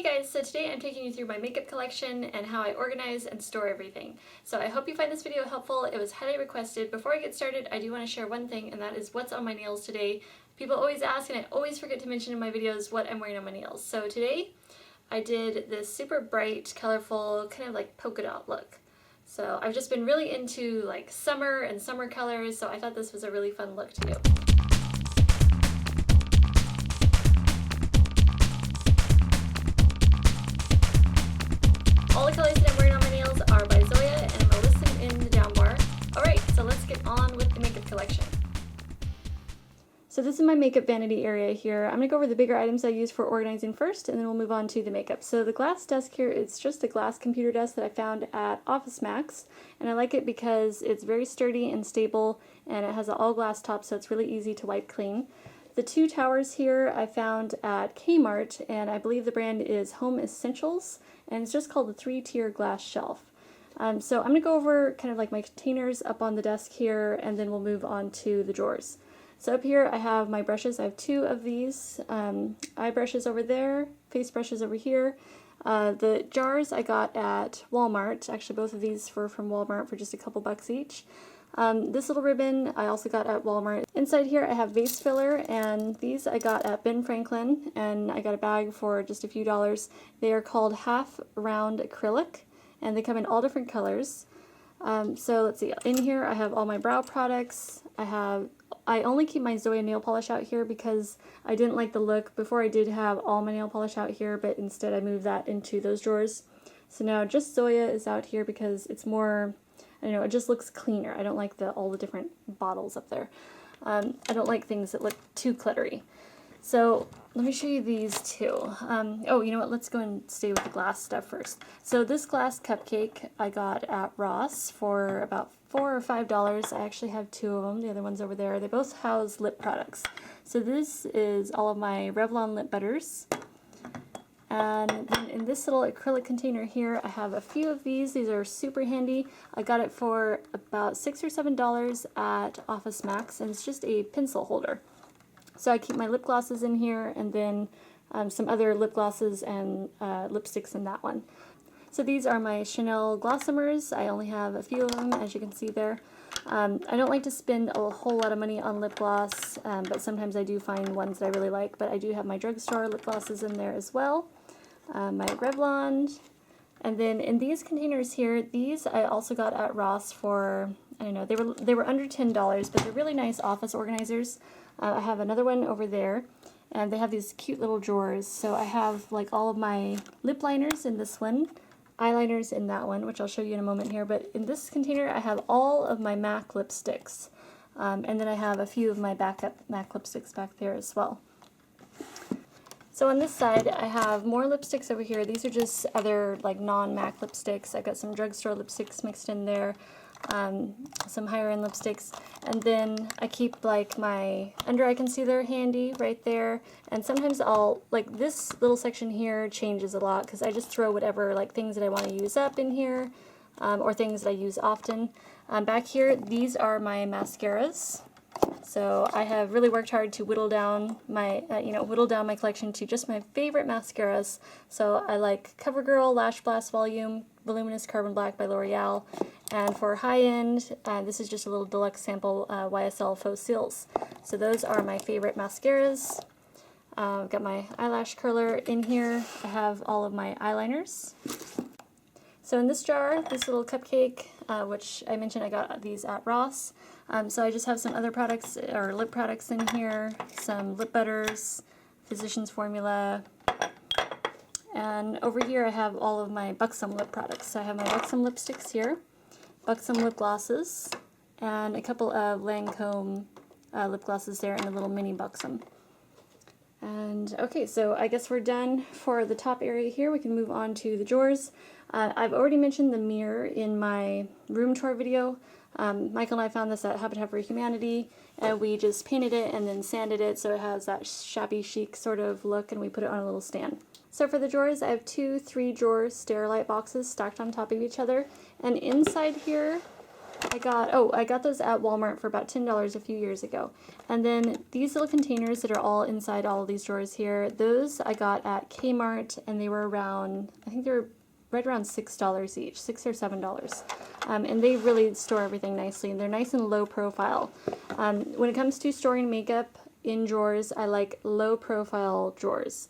Hey guys, so today I'm taking you through my makeup collection and how I organize and store everything. So I hope you find this video helpful. It was highly requested. Before I get started, I do want to share one thing, and that is what's on my nails today. People always ask, and I always forget to mention in my videos what I'm wearing on my nails. So today I did this super bright, colorful, kind of like polka dot look. So I've just been really into like summer and summer colors, so I thought this was a really fun look to do. All the colors that I'm wearing on my nails are by Zoya, and I'm going to list them in the down bar. Alright, so let's get on with the makeup collection. So this is my makeup vanity area here. I'm going to go over the bigger items I use for organizing first, and then we'll move on to the makeup. So the glass desk here, it's just a glass computer desk that I found at Office Max, and I like it because it's very sturdy and stable, and it has an all glass top, so it's really easy to wipe clean. The two towers here I found at Kmart, and I believe the brand is Home Essentials, and it's just called the 3-tier glass shelf. So I'm going to go over kind of like my containers up on the desk here, and then we'll move on to the drawers. So up here I have my brushes. I have two of these, eye brushes over there, face brushes over here. The jars I got at Walmart. Actually both of these were from Walmart for just a couple bucks each. This little ribbon I also got at Walmart. Inside here I have vase filler, and these I got at Ben Franklin, and I got a bag for just a few dollars. They are called half round acrylic, and they come in all different colors. So let's see, in here I have all my brow products. I only keep my Zoya nail polish out here because I didn't like the look. Before I did have all my nail polish out here, but instead I moved that into those drawers. So now just Zoya is out here because it's more, I don't know, it just looks cleaner. I don't like all the different bottles up there. I don't like things that look too cluttery. So let me show you these two. Oh, you know what? Let's go and stay with the glass stuff first. So this glass cupcake I got at Ross for about $4 or $5. I actually have two of them. The other one's over there. They both house lip products. So this is all of my Revlon lip butters. And then in this little acrylic container here, I have a few of these. These are super handy. I got it for about $6 or $7 at Office Max, and it's just a pencil holder. So I keep my lip glosses in here, and then some other lip glosses and lipsticks in that one. So these are my Chanel Glossomers. I only have a few of them, as you can see there. I don't like to spend a whole lot of money on lip gloss, but sometimes I do find ones that I really like. But I do have my drugstore lip glosses in there as well. My Revlon, and then in these containers here, these I also got at Ross for, I don't know, they were under $10, but they're really nice office organizers. I have another one over there, and they have these cute little drawers. So I have like all of my lip liners in this one, eyeliners in that one, which I'll show you in a moment here. But in this container, I have all of my MAC lipsticks, and then I have a few of my backup MAC lipsticks back there as well. So on this side, I have more lipsticks over here. These are just other like non-MAC lipsticks. I've got some drugstore lipsticks mixed in there, some higher end lipsticks, and then I keep like my under eye concealer handy right there. And sometimes I'll, like this little section here changes a lot because I just throw whatever like things that I want to use up in here, or things that I use often. Back here, these are my mascaras. So I have really worked hard to whittle down my, my collection to just my favorite mascaras. So I like CoverGirl Lash Blast Volume Voluminous Carbon Black by L'Oreal, and for high end, this is just a little deluxe sample YSL Faux Cils. So those are my favorite mascaras. I've got my eyelash curler in here. I have all of my eyeliners. So in this jar, this little cupcake, which I mentioned I got these at Ross. So I just have some other products, or lip products in here, some lip butters, Physicians Formula, and over here I have all of my Buxom lip products. So I have my Buxom lipsticks here, Buxom lip glosses, and a couple of Lancome lip glosses there, and a little mini Buxom. And okay, so I guess we're done for the top area here. We can move on to the drawers. I've already mentioned the mirror in my room tour video. Michael and I found this at Habitat for Humanity, and we just painted it and then sanded it so it has that shabby chic sort of look, and we put it on a little stand. So for the drawers, I have two 3-drawer Sterilite boxes stacked on top of each other, and inside here I got those at Walmart for about $10 a few years ago. And then these little containers that are all inside all of these drawers here, those I got at Kmart, and they were around, I think they were right around $6 each, $6 or $7. And they really store everything nicely, and they're nice and low profile. When it comes to storing makeup in drawers, I like low profile drawers.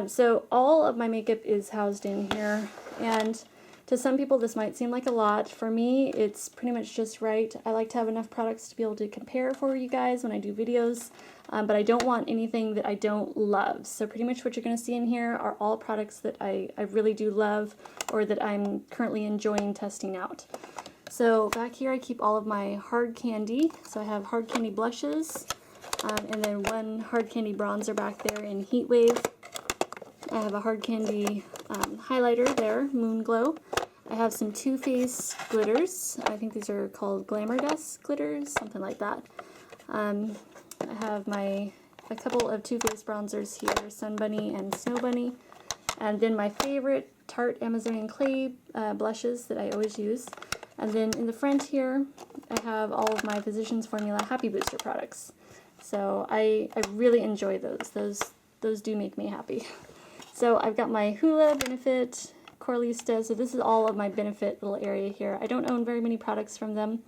So all of my makeup is housed in here, and to some people this might seem like a lot. For me, it's pretty much just right. I like to have enough products to be able to compare for you guys when I do videos, but I don't want anything that I don't love. So pretty much what you're going to see in here are all products that I really do love, or that I'm currently enjoying testing out. So back here I keep all of my hard candy. So I have hard candy blushes, and then one hard candy bronzer back there in Heat Wave. I have a hard candy highlighter there, Moon Glow. I have some Too Faced glitters. I think these are called Glamour Dust glitters, something like that. I have a couple of Too Faced bronzers here, Sun Bunny and Snow Bunny. And then my favorite Tarte Amazonian Clay blushes that I always use. And then in the front here, I have all of my Physicians Formula Happy Booster products. So I really enjoy those. Those do make me happy. So I've got my Hoola, Benefit, Coralista, so this is all of my Benefit little area here. I don't own very many products from them.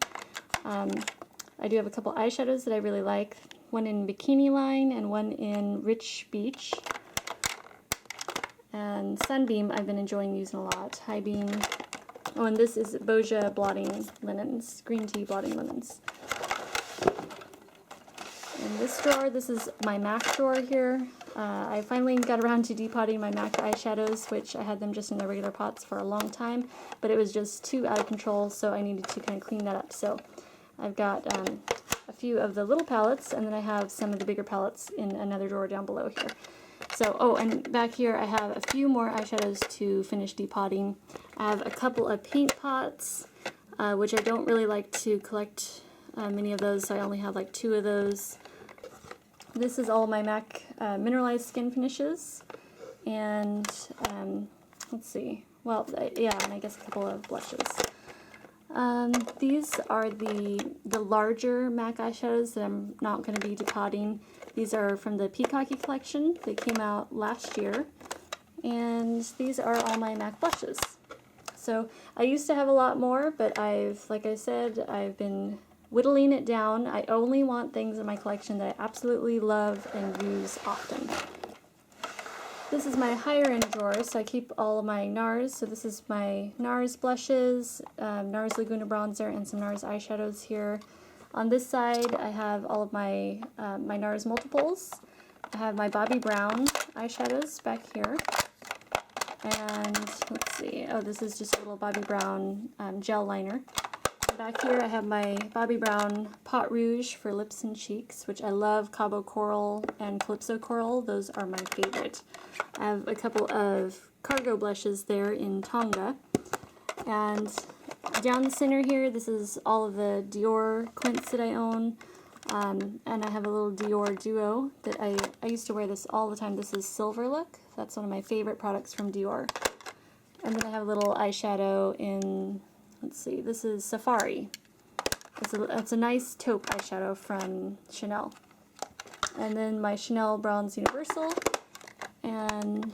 I do have a couple eyeshadows that I really like, one in Bikini Line and one in Rich Beach. And Sunbeam I've been enjoying using a lot, High Beam. Oh, and this is Boja blotting linens, green tea blotting linens. In this drawer, this is my MAC drawer here. I finally got around to depotting my MAC eyeshadows, which I had them just in their regular pots for a long time, but it was just too out of control, so I needed to kind of clean that up. So I've got a few of the little palettes, and then I have some of the bigger palettes in another drawer down below here. So, oh, and back here I have a few more eyeshadows to finish depotting. I have a couple of paint pots, which I don't really like to collect many of those, so I only have like 2 of those. This is all my MAC mineralized skin finishes, and let's see, well, yeah, and I guess a couple of blushes. These are the larger MAC eyeshadows that I'm not going to be depotting. These are from the Foxy collection. They came out last year, and these are all my MAC blushes. So I used to have a lot more, but like I said, I've been whittling it down. I only want things in my collection that I absolutely love and use often. This is my higher end drawer, so I keep all of my NARS. So this is my NARS blushes, NARS Laguna bronzer, and some NARS eyeshadows here. On this side, I have all of my my NARS multiples. I have my Bobbi Brown eyeshadows back here. And let's see, oh, this is just a little Bobbi Brown gel liner. Back here I have my Bobbi Brown Pot Rouge for lips and cheeks, which I love. Cabo Coral and Calypso Coral, those are my favorite. I have a couple of cargo blushes there in Tonga. And down the center here, this is all of the Dior quints that I own. And I have a little Dior Duo that I used to wear this all the time. This is Silver Look. That's one of my favorite products from Dior. And then I have a little eyeshadow in, let's see, this is Safari. It's a nice taupe eyeshadow from Chanel. And then my Chanel Bronze Universal. And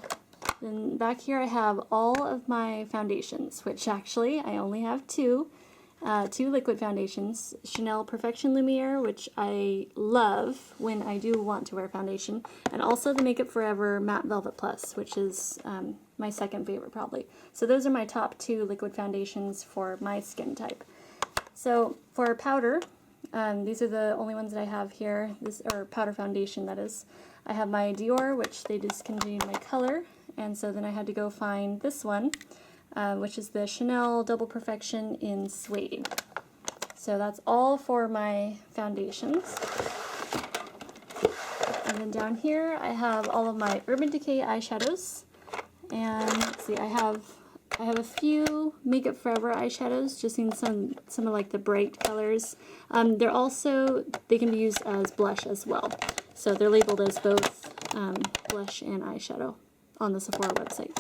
then back here I have all of my foundations, which actually I only have 2 liquid foundations. Chanel Perfection Lumiere, which I love when I do want to wear foundation, and also the Makeup Forever Matte Velvet Plus, which is my second favorite probably. So those are my top 2 liquid foundations for my skin type. So for powder, these are the only ones that I have here, or powder foundation that is. I have my Dior, which they discontinued my color, and so then I had to go find this one, which is the Chanel Double Perfection in Suede. So that's all for my foundations. And then down here I have all of my Urban Decay eyeshadows. And let's see, I have a few Makeup Forever eyeshadows, just in some of like the bright colors. They can be used as blush as well. So they're labeled as both blush and eyeshadow on the Sephora website.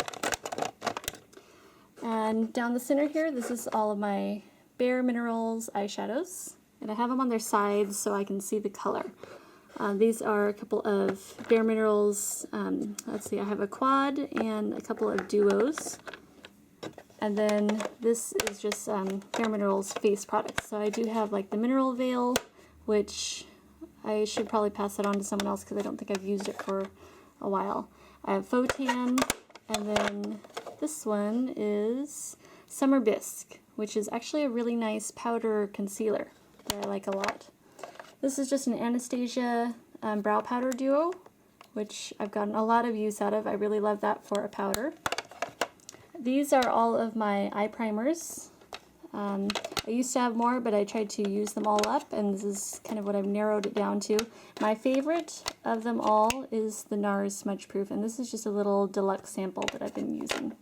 And down the center here, this is all of my Bare Minerals eyeshadows, and I have them on their sides so I can see the color. These are a couple of Bare Minerals, let's see, I have a quad and a couple of duos. And then this is just Bare Minerals face products. So I do have like the Mineral Veil, which I should probably pass that on to someone else because I don't think I've used it for a while. I have Faux Tan, and then this one is Summer Bisque, which is actually a really nice powder concealer that I like a lot. This is just an Anastasia brow powder duo, which I've gotten a lot of use out of. I really love that for a powder. These are all of my eye primers. I used to have more, but I tried to use them all up, and this is kind of what I've narrowed it down to. My favorite of them all is the NARS Smudge Proof, and this is just a little deluxe sample that I've been using.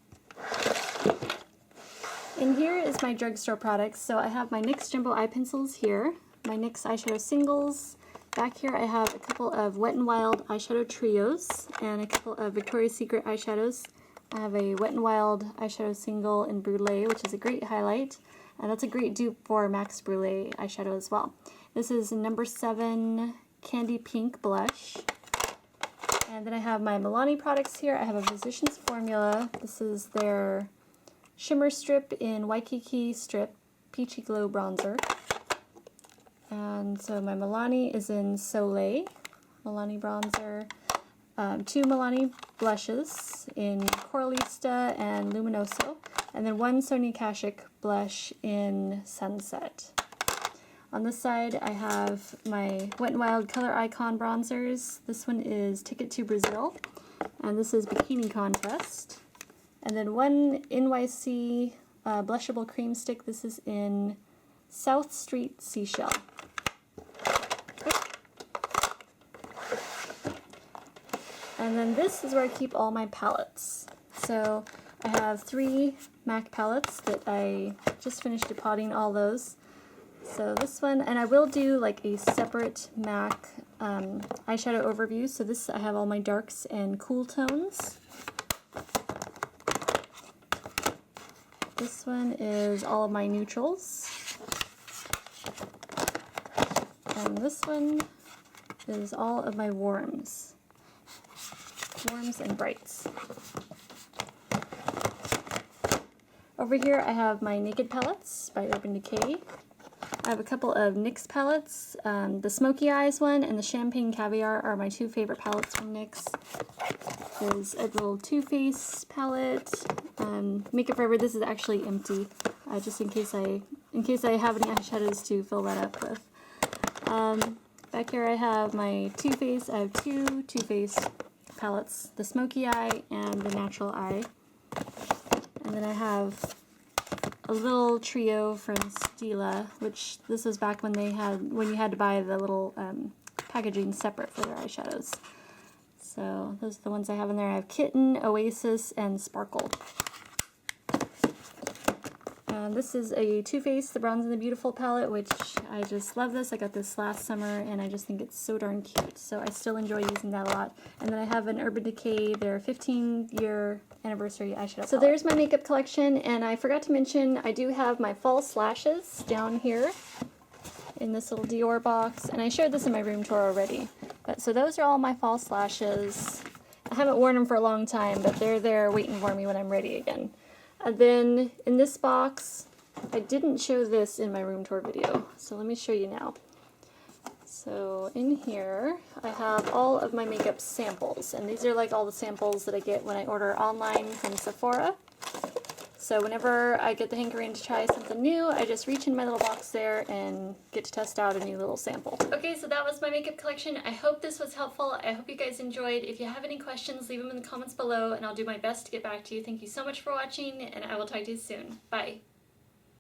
In here is my drugstore products. So I have my NYX Jumbo Eye Pencils here, my NYX eyeshadow singles. Back here I have a couple of Wet n Wild eyeshadow trios and a couple of Victoria's Secret eyeshadows. I have a Wet n Wild eyeshadow single in Brulee, which is a great highlight, and that's a great dupe for Max Brulee eyeshadow as well. This is number 7 Candy Pink blush. And then I have my Milani products here. I have a Physicians Formula. This is their Shimmer Strip in Waikiki Strip Peachy Glow Bronzer. And so my Milani is in Soleil, Milani bronzer. 2 Milani blushes in Coralista and Luminoso, and then 1 Sonia Kashuk blush in Sunset. On this side I have my Wet n Wild Color Icon bronzers. This one is Ticket to Brazil, and this is Bikini Contest. And then 1 NYC blushable cream stick. This is in South Street Seashell. And then this is where I keep all my palettes. So I have 3 MAC palettes that I just finished depotting all those. So this one, and I will do like a separate MAC eyeshadow overview. So this, I have all my darks and cool tones. This one is all of my neutrals. And this one is all of my warms and brights. Over here I have my Naked palettes by Urban Decay. I have a couple of NYX palettes. The Smoky Eyes one and the Champagne Caviar are my 2 favorite palettes from NYX. There's a little Too Faced palette. Makeup Forever, this is actually empty, just in case I have any eyeshadows to fill that up with. Back here I have my Too Faced. I have 2 Too Faced palettes, the Smoky Eye and the Natural Eye. And then I have a little trio from Stila, which this was back when you had to buy the little packaging separate for their eyeshadows. So those are the ones I have in there. I have Kitten, Oasis, and Sparkle. This is a Too Faced, the Bronze and the Beautiful palette, which I just love this. I got this last summer, and I just think it's so darn cute. So I still enjoy using that a lot. And then I have an Urban Decay, their 15-year anniversary eyeshadow palette. So there's my makeup collection, and I forgot to mention I do have my false lashes down here in this little Dior box, and I showed this in my room tour already. But so those are all my false lashes. I haven't worn them for a long time, but they're there waiting for me when I'm ready again. And then in this box, I didn't show this in my room tour video, so let me show you now. So in here, I have all of my makeup samples, and these are like all the samples that I get when I order online from Sephora. So whenever I get the hankering to try something new, I just reach in my little box there and get to test out a new little sample. Okay, so that was my makeup collection. I hope this was helpful. I hope you guys enjoyed. If you have any questions, leave them in the comments below, and I'll do my best to get back to you. Thank you so much for watching, and I will talk to you soon. Bye.